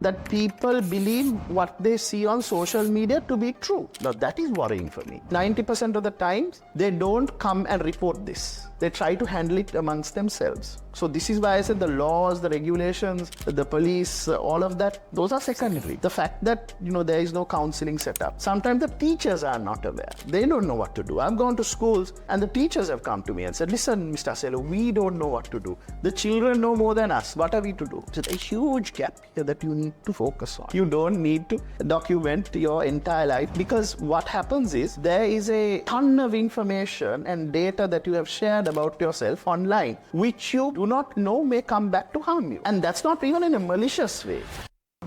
that people believe what they see on social media to be true. Now that is worrying for me. 90% of the times, they don't come and report this. They try to handle it amongst themselves. So this is why I said the laws, the regulations, the police, all of that, those are secondary. The fact that, there is no counseling set up. Sometimes the teachers are not aware. They don't know what to do. I've gone to schools and the teachers have come to me and said, listen, Mr. Asela, we don't know what to do. The children know more than us. What are we to do? It's a huge gap here that you need to focus on. You don't need to document your entire life, because what happens is there is a ton of information and data that you have shared about yourself online, which you do not know may come back to harm you. And that's not even in a malicious way.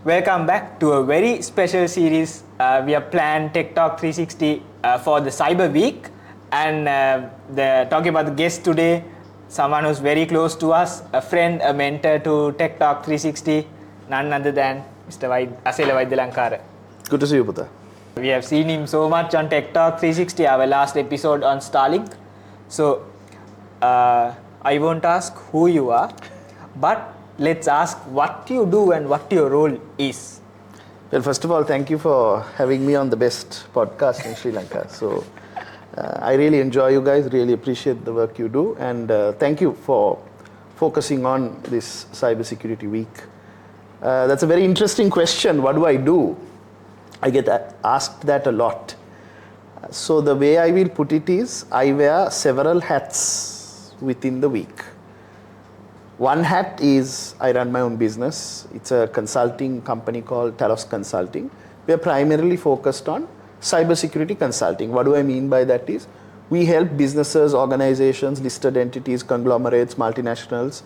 Welcome back to a very special series. We have planned TechTalk360 for the Cyber Week. And talking about the guest today, someone who's very close to us, a friend, a mentor to TechTalk360, none other than Mr. Asela Waidyalankara. Good to see you, Puta. We have seen him so much on TechTalk360, our last episode on Starlink. So, I won't ask who you are, but let's ask what you do and what your role is. Well, first of all, thank you for having me on the best podcast in Sri Lanka. So, I really enjoy you guys, really appreciate the work you do, and thank you for focusing on this CyberSecurity Week. That's a very interesting question. What do I do? I get asked that a lot. So the way I will put it is, I wear several hats within the week. One hat is I run my own business. It's a consulting company called Talos Consulting. We are primarily focused on cybersecurity consulting. What do I mean by that is, we help businesses, organizations, listed entities, conglomerates, multinationals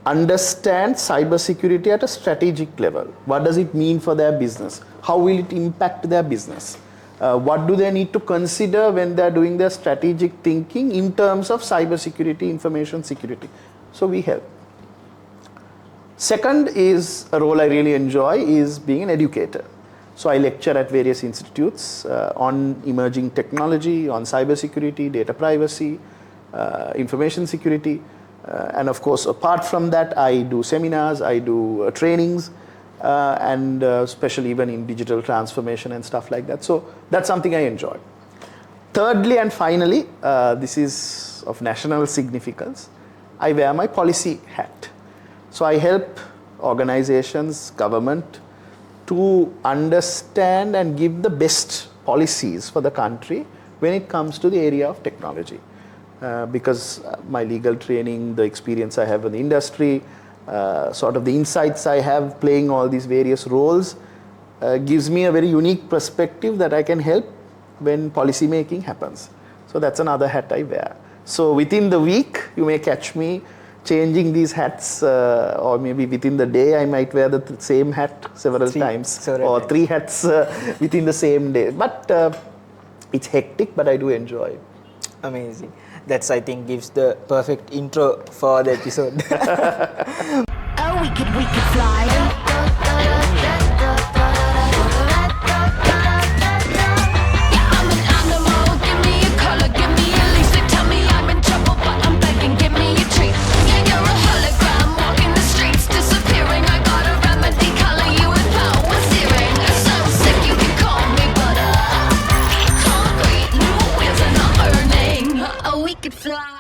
understand cybersecurity at a strategic level. What does it mean for their business? How will it impact their business? What do they need to consider when they're doing their strategic thinking in terms of cybersecurity, information security? So we help. Second is a role I really enjoy is being an educator. So I lecture at various institutes on emerging technology, on cybersecurity, data privacy, information security. And of course, apart from that, I do seminars, I do trainings, and especially even in digital transformation and stuff like that. So that's something I enjoy. Thirdly and finally, this is of national significance, I wear my policy hat. So I help organizations, government to understand and give the best policies for the country when it comes to the area of technology. Because my legal training, the experience I have in the industry, sort of the insights I have playing all these various roles, gives me a very unique perspective that I can help when policy making happens. So that's another hat I wear. So within the week, you may catch me changing these hats, or maybe within the day I might wear the same hat several times, or 3 hats within the same day. But it's hectic, but I do enjoy it. Amazing. That's, I think, gives the perfect intro for the episode. Oh, we could fly. I'm an animal, give me a color, give me a leash. They tell me I'm in trouble, but I'm begging, give me a treat. Yeah, you're a hologram, walking the streets, disappearing. I got a remedy, color you with power searing. So sick you can call me butter. Concrete, new wheels and I'm burning. Oh, we could fly.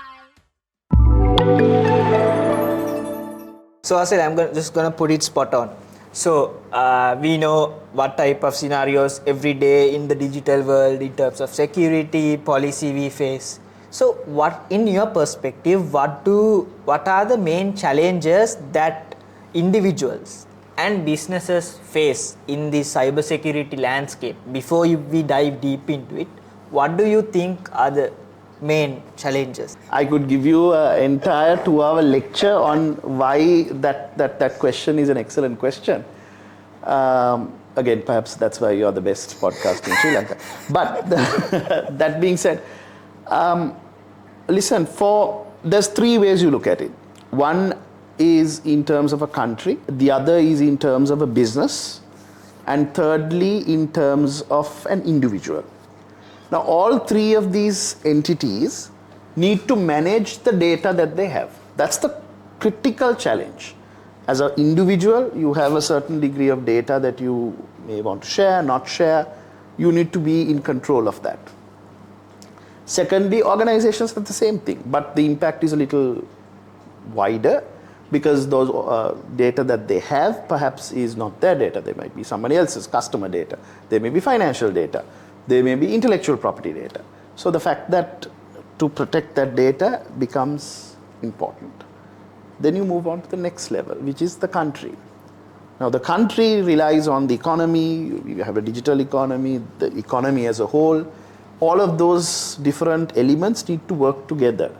So Asela, I'm just going to put it spot on. So we know what type of scenarios every day in the digital world in terms of security, policy we face. So what, in your perspective, what are the main challenges that individuals and businesses face in the cybersecurity landscape? Before we dive deep into it, what do you think are the main challenges? I could give you an entire 2-hour lecture on why that question is an excellent question. Again, perhaps that's why you're the best podcast in Sri Lanka. But that being said, listen, there's 3 ways you look at it. One is in terms of a country, the other is in terms of a business, and thirdly in terms of an individual. Now, all 3 of these entities need to manage the data that they have. That's the critical challenge. As an individual, you have a certain degree of data that you may want to share, not share. You need to be in control of that. Secondly, organizations have the same thing, but the impact is a little wider because those data that they have perhaps is not their data. They might be somebody else's customer data. They may be financial data. They may be intellectual property data. So the fact that to protect that data becomes important. Then you move on to the next level, which is the country. Now the country relies on the economy. You have a digital economy, the economy as a whole. All of those different elements need to work together.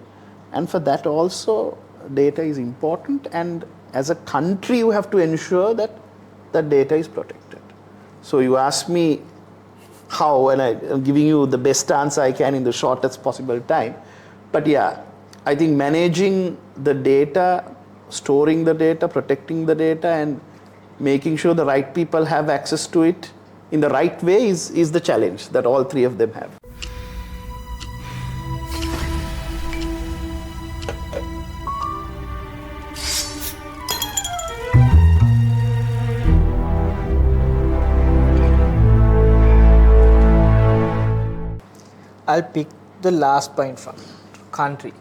And for that also, data is important. And as a country, you have to ensure that that data is protected. So you ask me how, and I'm giving you the best answer I can in the shortest possible time. But yeah, I think managing the data, storing the data, protecting the data, and making sure the right people have access to it in the right way is the challenge that all three of them have. I'll pick the last point from country.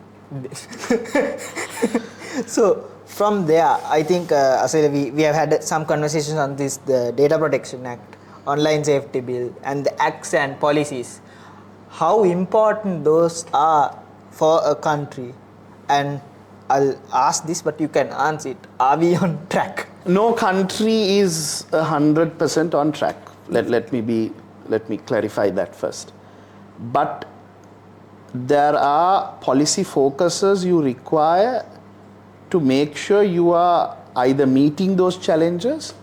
So from there, I think Asela, we have had some conversations on this, the Data Protection Act, Online Safety Bill, and the acts and policies. How important those are for a country? And I'll ask this, but you can answer it. Are we on track? No country is 100% on track. Let me clarify that first. But there are policy focuses you require to make sure you are either meeting those challenges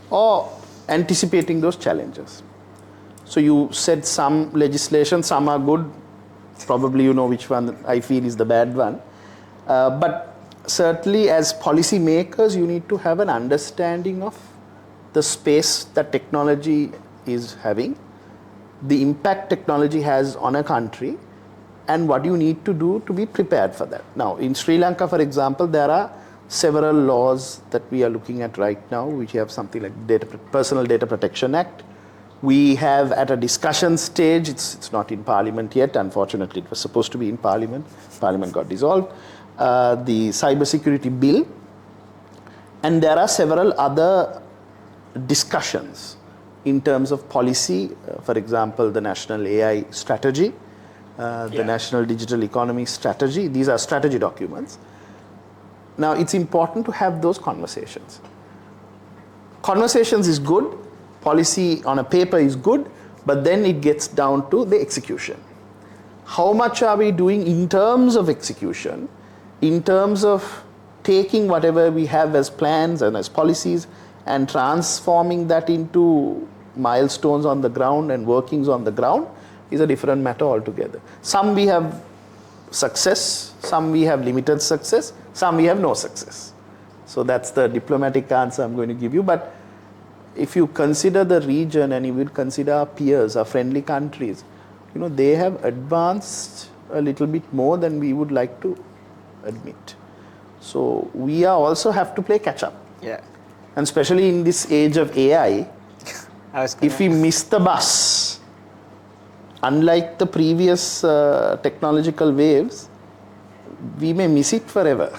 or anticipating those challenges. So you said some legislation, some are good. Probably you know which one I feel is the bad one. But certainly as policy makers, you need to have an understanding of the space that technology is having, the impact technology has on a country, and what you need to do to be prepared for that. Now, in Sri Lanka, for example, there are several laws that we are looking at right now, which have something like Personal Data Protection Act. We have at a discussion stage, it's not in Parliament yet, unfortunately it was supposed to be in Parliament, Parliament got dissolved, the CyberSecurity Bill, and there are several other discussions in terms of policy, for example, the National AI Strategy, the National Digital Economy Strategy. These are strategy documents. Now, it's important to have those conversations. Conversations is good, policy on a paper is good, but then it gets down to the execution. How much are we doing in terms of execution, in terms of taking whatever we have as plans and as policies and transforming that into milestones on the ground and workings on the ground is a different matter altogether. Some we have success, some we have limited success, some we have no success. So that's the diplomatic answer I'm going to give you. But if you consider the region and you will consider our peers, our friendly countries, you know, they have advanced a little bit more than we would like to admit. So we are also have to play catch up. Yeah. And especially in this age of AI, if we miss the bus, unlike the previous technological waves, we may miss it forever.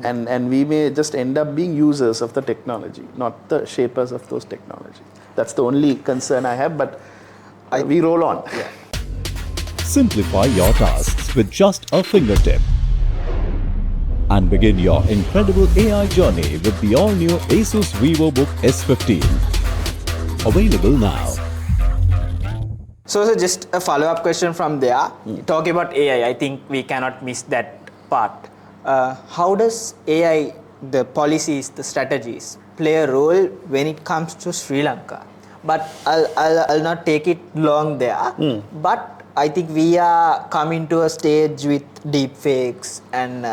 And we may just end up being users of the technology, not the shapers of those technology. That's the only concern I have, but we roll on. Yeah. Simplify your tasks with just a fingertip. And begin your incredible AI journey with the all-new Asus VivoBook S15. Available now. So just a follow-up question from there. Talking about AI, I think we cannot miss that part. How does AI, the policies, the strategies, play a role when it comes to Sri Lanka? But I'll not take it long there. But I think we are coming to a stage with deepfakes and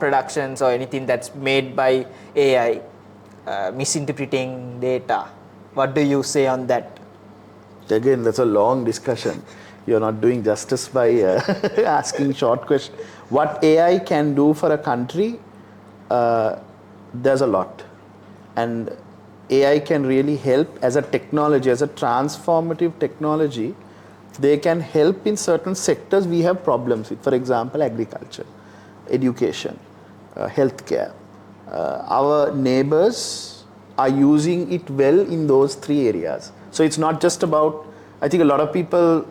productions or anything that's made by AI, misinterpreting data. What do you say on that? Again, that's a long discussion. You're not doing justice by asking short questions. What AI can do for a country, There's a lot. And AI can really help as a technology, as a transformative technology. They can help in certain sectors we have problems with. For example, agriculture, education, healthcare. Our neighbors are using it well in those three areas. So it's not just about, I think a lot of people,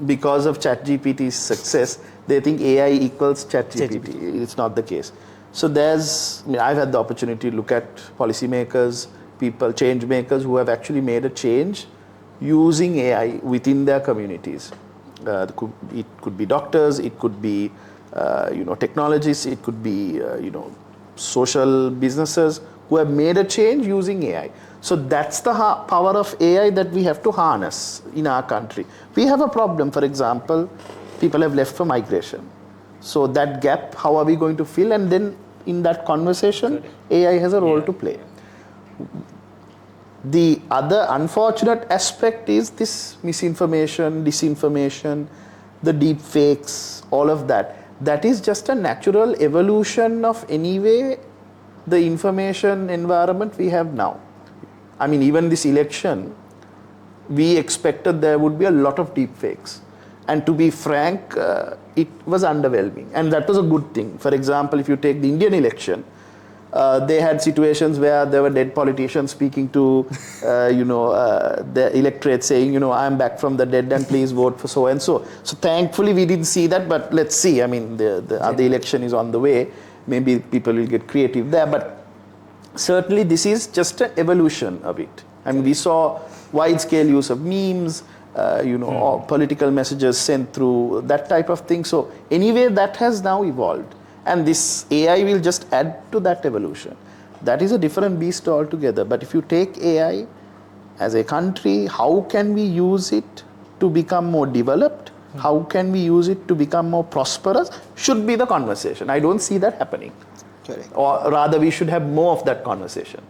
because of ChatGPT's success, they think AI equals ChatGPT. It's not the case. So I've had the opportunity to look at policymakers, people, change makers who have actually made a change using AI within their communities. It could be doctors, it could be technologists, it could be social businesses who have made a change using AI. So that's the power of AI that we have to harness in our country. We have a problem, for example, people have left for migration. So that gap, how are we going to fill? And then in that conversation, AI has a role to play. The other unfortunate aspect is this misinformation, disinformation, the deep fakes, all of that. That is just a natural evolution of anyway the information environment we have now. I mean, even this election, we expected there would be a lot of deep fakes. And to be frank, it was underwhelming. And that was a good thing. For example, if you take the Indian election, they had situations where there were dead politicians speaking to, the electorate saying, I'm back from the dead and please vote for so and so. So thankfully we didn't see that, but let's see. I mean, the other election is on the way. Maybe people will get creative there, but certainly this is just an evolution of it. I mean, we saw wide-scale use of memes, or political messages sent through, that type of thing. So anyway, that has now evolved. And this AI will just add to that evolution. That is a different beast altogether. But if you take AI as a country, how can we use it to become more developed? How can we use it to become more prosperous? Should be the conversation. I don't see that happening. Correct. Or rather, we should have more of that conversation.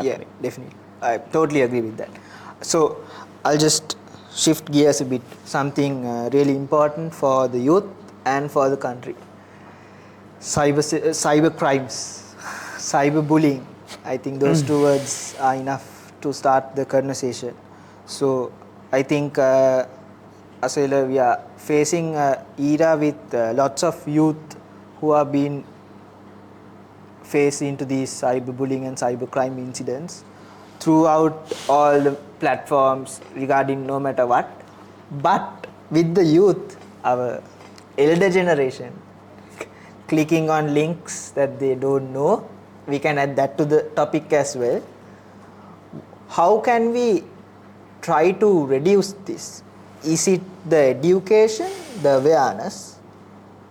Yeah, definitely. I totally agree with that. So I'll just shift gears a bit. Something really important for the youth and for the country. Cyber crimes, cyber bullying. I think those two words are enough to start the conversation. So I think, Asela, we are facing an era with lots of youth who have been faced into these cyberbullying and cybercrime incidents throughout all the platforms regarding no matter what. But with the youth, our elder generation, clicking on links that they don't know, we can add that to the topic as well. How can we try to reduce this? Is it the education, the awareness,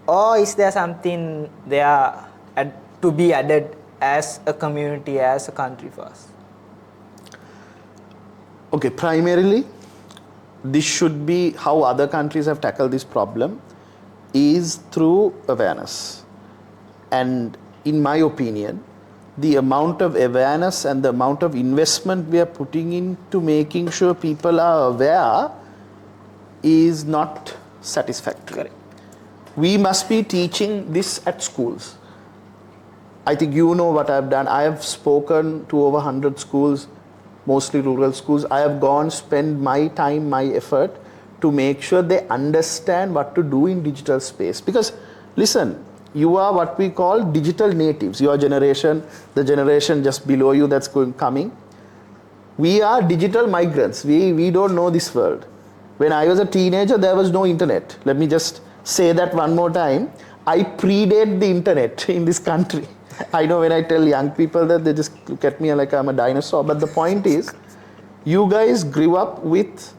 or is there something there to be added as a community, as a country for us? Okay, primarily, this should be how other countries have tackled this problem is through awareness. And in my opinion, the amount of awareness and the amount of investment we are putting into making sure people are aware is not satisfactory. Correct. We must be teaching this at schools. I think you know what I've done. I have spoken to over 100 schools, mostly rural schools. I have gone, spend my time, my effort to make sure they understand what to do in digital space. Because listen, you are what we call digital natives. Your generation, the generation just below you that's coming. We are digital migrants. We don't know this world. When I was a teenager, there was no internet. Let me just say that one more time. I predate the internet in this country. I know when I tell young people that, they just look at me like I'm a dinosaur. But the point is, you guys grew up with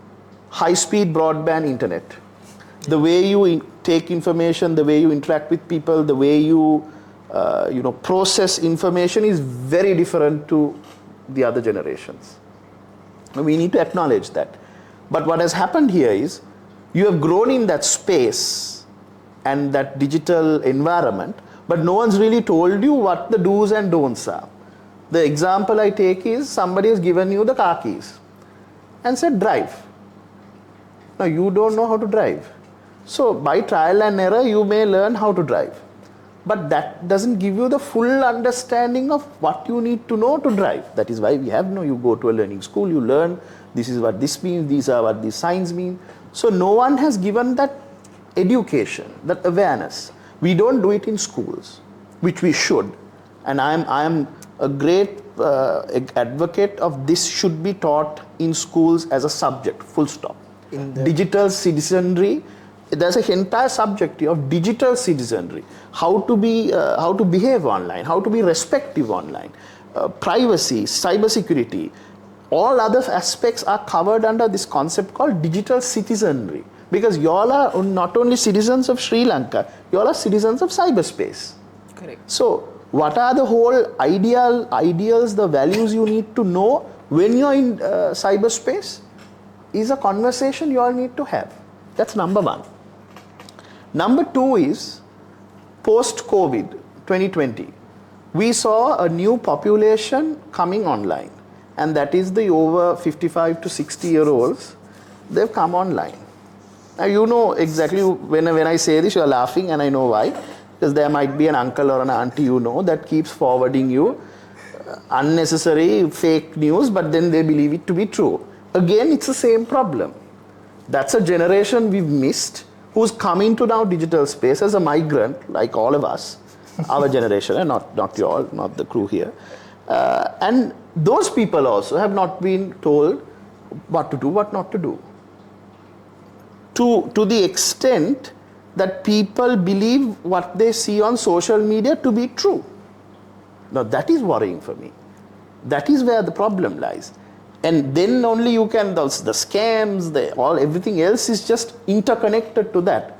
high-speed broadband internet. The way you take information, the way you interact with people, the way you process information is very different to the other generations. We need to acknowledge that. But what has happened here is, you have grown in that space and that digital environment, but no one's really told you what the do's and don'ts are. The example I take is somebody has given you the car keys and said drive. Now you don't know how to drive. So by trial and error you may learn how to drive. But that doesn't give you the full understanding of what you need to know to drive. That is why we have you go to a learning school, you learn this is what this means, these are what these signs mean. So no one has given that education, that awareness. We don't do it in schools, which we should. And I am a great advocate of this should be taught in schools as a subject, full stop. Digital citizenry, there's an entire subject of digital citizenry, how to behave online, how to be respectful online, privacy, cybersecurity, all other aspects are covered under this concept called digital citizenry. Because you all are not only citizens of Sri Lanka, you all are citizens of cyberspace. Correct. So what are the whole ideals, the values you need to know when you're in cyberspace is a conversation you all need to have. That's number one. Number two is post-COVID 2020, we saw a new population coming online, and that is the over 55 to 60-year-olds. They've come online. Now you know exactly when I say this, you're laughing, and I know why. Because there might be an uncle or an auntie that keeps forwarding you unnecessary fake news, but then they believe it to be true. Again, it's the same problem. That's a generation we've missed, who's come into now digital space as a migrant, like all of us, our generation, and not you all, not the crew here. And those people also have not been told what to do, what not to do. To the extent that people believe what they see on social media to be true. Now that is worrying for me. That is where the problem lies. And then only you can, the scams, everything else is just interconnected to that.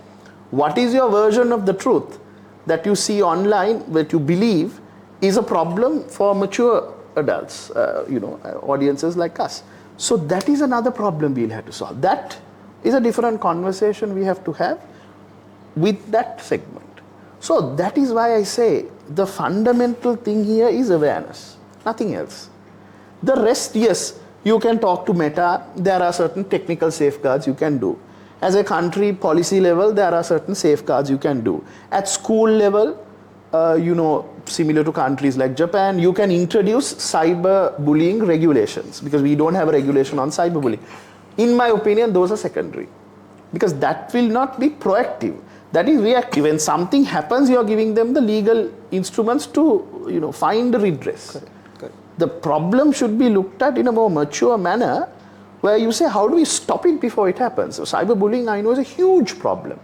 What is your version of the truth that you see online, that you believe is a problem for mature adults, audiences like us. So that is another problem we'll have to solve. That is a different conversation we have to have with that segment. So that is why I say the fundamental thing here is awareness, nothing else. The rest, yes, you can talk to Meta, there are certain technical safeguards you can do. As a country policy level, there are certain safeguards you can do. At school level, similar to countries like Japan, you can introduce cyberbullying regulations, because we don't have a regulation on cyberbullying. In my opinion, those are secondary, because that will not be proactive. That is reactive. When something happens, you are giving them the legal instruments to find redress. Correct. The problem should be looked at in a more mature manner, where you say, how do we stop it before it happens? So cyberbullying, I know, is a huge problem.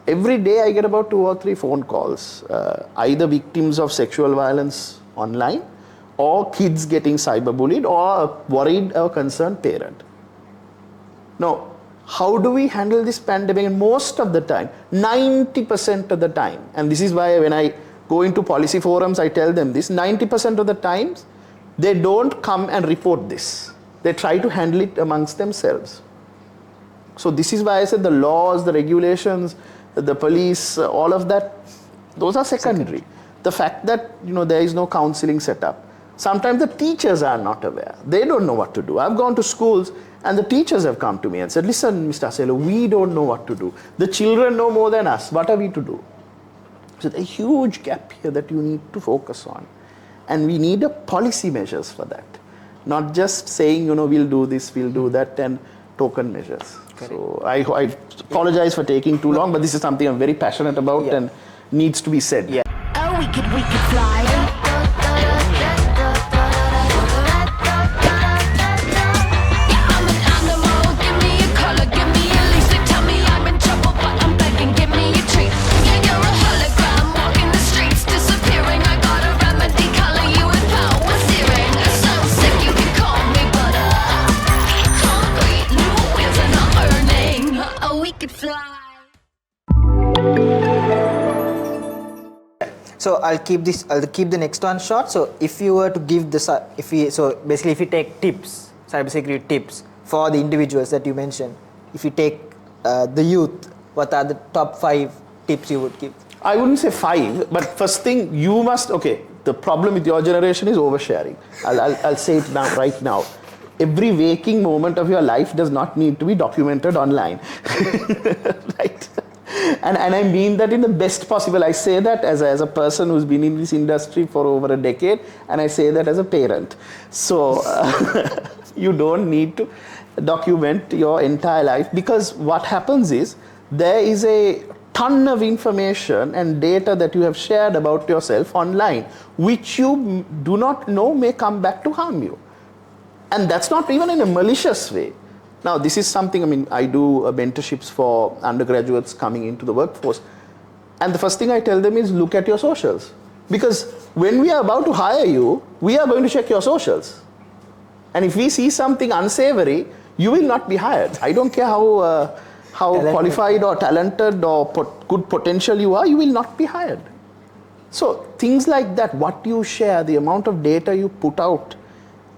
Every day I get about 2 or 3 phone calls, either victims of sexual violence online, or kids getting cyberbullied, or a worried or concerned parent. Now, how do we handle this pandemic? And most of the time, 90% of the time, and this is why when I go into policy forums, I tell them this, 90% of the times, they don't come and report this. They try to handle it amongst themselves. So this is why I said the laws, the regulations, the police, all of that, those are secondary. The fact that there is no counseling set up. Sometimes the teachers are not aware. They don't know what to do. I've gone to schools and the teachers have come to me and said, listen, Mr. Asela, we don't know what to do. The children know more than us. What are we to do? So there's a huge gap here that you need to focus on. And we need a policy measures for that. Not just saying, we'll do this, we'll do that, and token measures. Correct. So I apologize for taking too long, but this is something I'm very passionate about and needs to be said. Yeah. Oh, we could fly. I'm an animal, give me a color, give me a leash. They tell me I'm in trouble, but I'm begging, give me a treat. Yeah, you're a hologram, walking the streets, disappearing. I got a remedy, color you with power searing. So sick you can call me butter. Concrete, new wheels and I'm earning. Oh, we could fly. So I'll keep the next one short. So if you were to give if you take tips, cybersecurity tips for the individuals that you mentioned, if you take the youth, what are the top 5 tips you would give? I wouldn't say 5, but first thing, you must, the the problem with your generation is oversharing. I'll say it now, right now. Every waking moment of your life does not need to be documented online, right? And I mean that in the best possible. I say that as a person who's been in this industry for over a decade, and I say that as a parent. So you don't need to document your entire life, because what happens is there is a ton of information and data that you have shared about yourself online, which you do not know may come back to harm you. And that's not even in a malicious way. Now, this is something, I mean, I do mentorships for undergraduates coming into the workforce. And the first thing I tell them is look at your socials. Because when we are about to hire you, we are going to check your socials. And if we see something unsavory, you will not be hired. I don't care how qualified or talented or good potential you are, you will not be hired. So things like that, what you share, the amount of data you put out,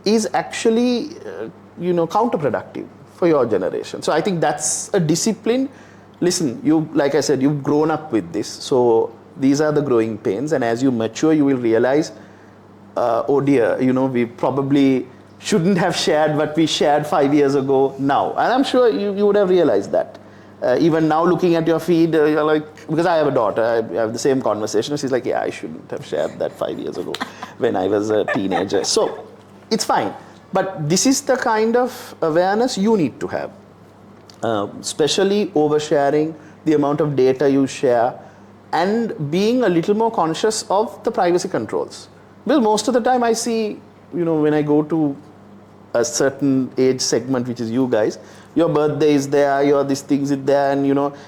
is actually counterproductive for your generation. So I think that's a discipline. Listen, like I said, you've grown up with this, so these are the growing pains, and as you mature you will realize, oh dear, we probably shouldn't have shared what we shared 5 years ago now. And I'm sure you would have realized that. Even now, looking at your feed, you're like, because I have a daughter, I have the same conversation. She's like, yeah, I shouldn't have shared that 5 years ago when I was a teenager. So it's fine. But this is the kind of awareness you need to have, especially oversharing, the amount of data you share, and being a little more conscious of the privacy controls. Well, most of the time I see, when I go to a certain age segment, which is you guys, your birthday is there, your these things is there, and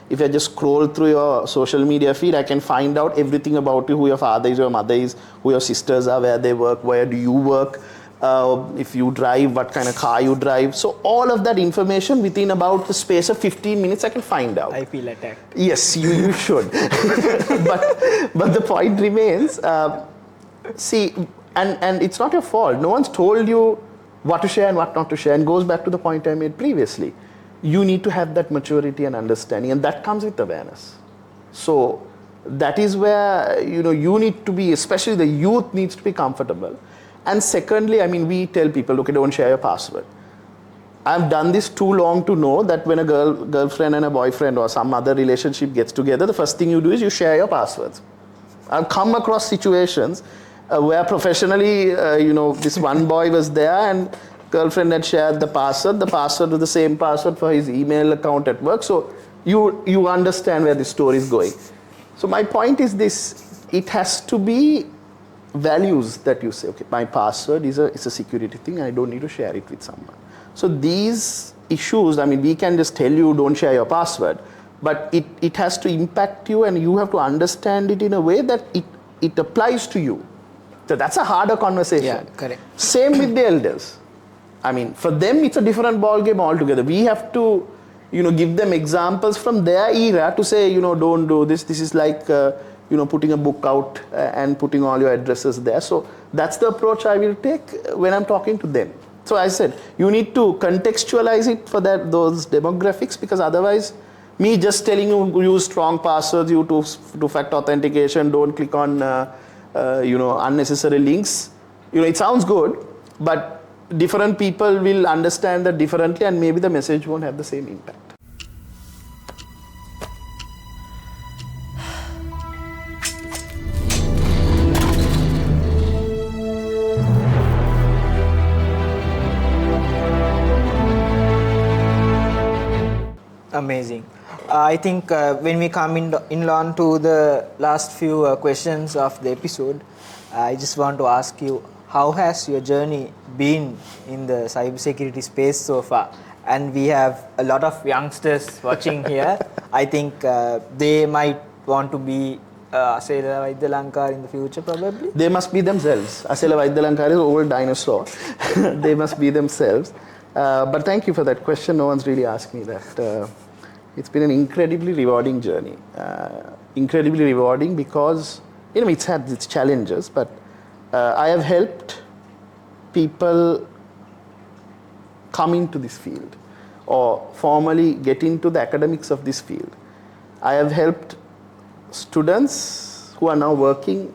if I just scroll through your social media feed, I can find out everything about you, who your father is, your mother is, who your sisters are, where they work, where do you work, if you drive, what kind of car you drive. So all of that information within about the space of 15 minutes I can find out. I feel attacked. Yes, you should. but the point remains, see, and it's not your fault. No one's told you what to share and what not to share, and goes back to the point I made previously. You need to have that maturity and understanding, and that comes with awareness. So that is where you need to be, especially the youth needs to be comfortable. And secondly, I mean, we tell people, okay, don't share your password. I've done this too long to know that when a girlfriend and a boyfriend or some other relationship gets together, the first thing you do is you share your passwords. I've come across situations where professionally, this one boy was there and girlfriend had shared the password. The password was the same password for his email account at work. So you understand where the story is going. So my point is this: it has to be values that you say, okay, my password is a security thing, and I don't need to share it with someone. So these issues, I mean, we can just tell you don't share your password, but it has to impact you, and you have to understand it in a way that it applies to you. So that's a harder conversation. Yeah, correct. Same with the elders. I mean, for them it's a different ballgame altogether. We have to, give them examples from their era to say, don't do this. This is like, putting a book out and putting all your addresses there. So that's the approach I will take when I'm talking to them. So I said, you need to contextualize it for those demographics, because otherwise, me just telling you use strong passwords, you two-factor authentication, don't click on unnecessary links. It sounds good, but different people will understand that differently, and maybe the message won't have the same impact. Amazing. I think when we come in on to the last few questions of the episode, I just want to ask you, how has your journey been in the cybersecurity space so far? And we have a lot of youngsters watching here. I think they might want to be Asela Waidyalankara in the future, probably. They must be themselves. Asela Waidyalankara is an old dinosaur. They must be themselves. But thank you for that question. No one's really asked me that. It's been an incredibly rewarding journey. Incredibly rewarding because, it's had its challenges, but I have helped people come into this field or formally get into the academics of this field. I have helped students who are now working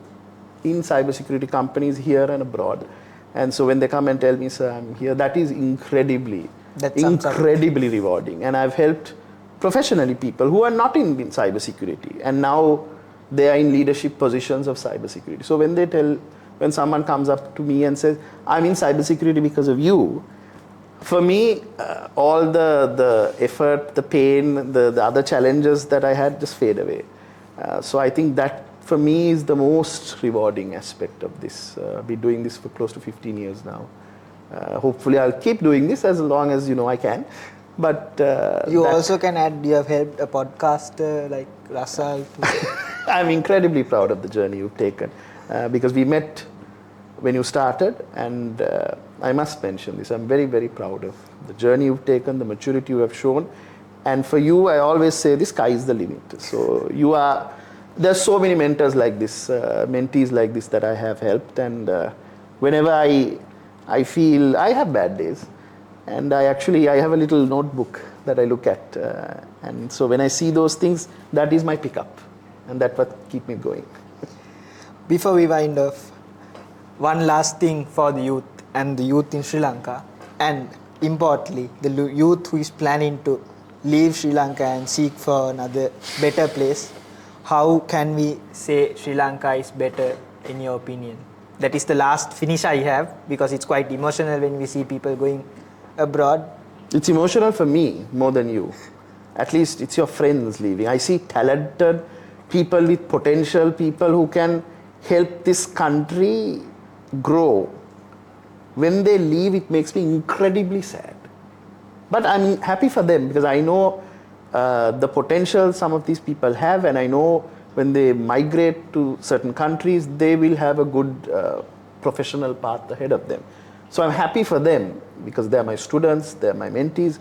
in cybersecurity companies here and abroad. And so when they come and tell me, sir, I'm here, that is incredibly rewarding. And I've helped professionally people who are not in cybersecurity, and now they are in leadership positions of cybersecurity. So when someone comes up to me and says, I'm in cybersecurity because of you, for me, all the effort, the pain, the other challenges that I had just fade away. So I think that for me is the most rewarding aspect of this. Been doing this for close to 15 years now. Hopefully I'll keep doing this as long as I can. But you also can add, you have helped a podcaster like Russell. I'm incredibly proud of the journey you've taken, because we met when you started, and I must mention this, I'm very, very proud of the journey you've taken, the maturity you have shown. And for you, I always say the sky is the limit. So there's so many mentors like this, mentees like this that I have helped, and whenever I feel I have bad days, and I have a little notebook that I look at, and so when I see those things, that is my pickup, and that's what keep me going. Before we wind off, one last thing for the youth and the youth in Sri Lanka, and importantly, the youth who is planning to leave Sri Lanka and seek for another better place. How can we say Sri Lanka is better in your opinion? That is the last finish I have, because it's quite emotional when we see people going abroad. It's emotional for me more than you. At least it's your friends leaving. I see talented people with potential, people who can help this country grow. When they leave, it makes me incredibly sad. But I'm happy for them, because I know the potential some of these people have, and I know when they migrate to certain countries, they will have a good professional path ahead of them. So I'm happy for them, because they're my students, they're my mentees.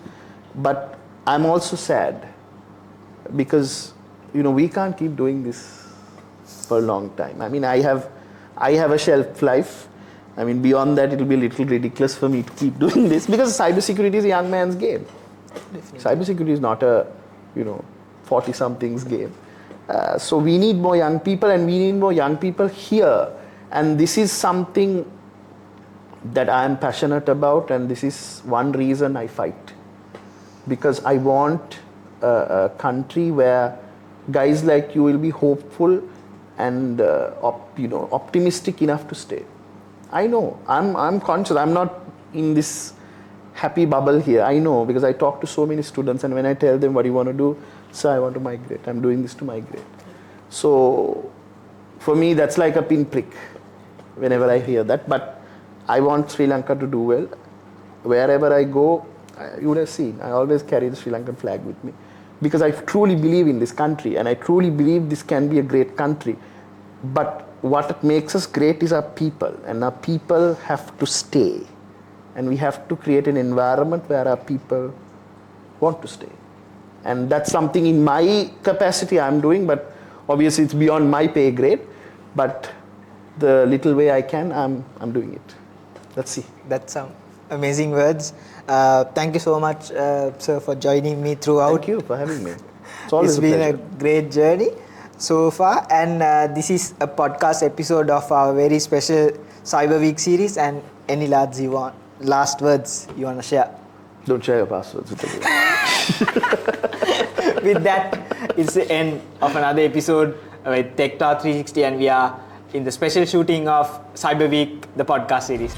But I'm also sad, because we can't keep doing this for a long time. I mean, I have a shelf life. I mean, beyond that, it will be a little ridiculous for me to keep doing this, because cybersecurity is a young man's game. Definitely. Cybersecurity is not a 40-somethings game. So we need more young people, and we need more young people here. And this is something that I am passionate about, and this is one reason I fight. Because I want a country where guys like you will be hopeful and optimistic enough to stay. I know, I'm conscious, I'm not in this happy bubble here. I know, because I talk to so many students, and when I tell them, what do you want to do? So I want to migrate. I'm doing this to migrate. So for me, that's like a pinprick whenever I hear that. But I want Sri Lanka to do well. Wherever I go, you would have seen, I always carry the Sri Lankan flag with me, because I truly believe in this country, and I truly believe this can be a great country. But what makes us great is our people, and our people have to stay. And we have to create an environment where our people want to stay. And that's something in my capacity I'm doing, but obviously it's beyond my pay grade. But the little way I can, I'm doing it. Let's see. That's some amazing words. Thank you so much, sir, for joining me throughout. Thank you for having me. It's been a great journey so far, and this is a podcast episode of our very special Cyber Week series. And any last words you want to share? Don't share your passwords with everyone. With that, it's the end of another episode with TechTalk360, and we are in the special shooting of Cyber Week, the podcast series.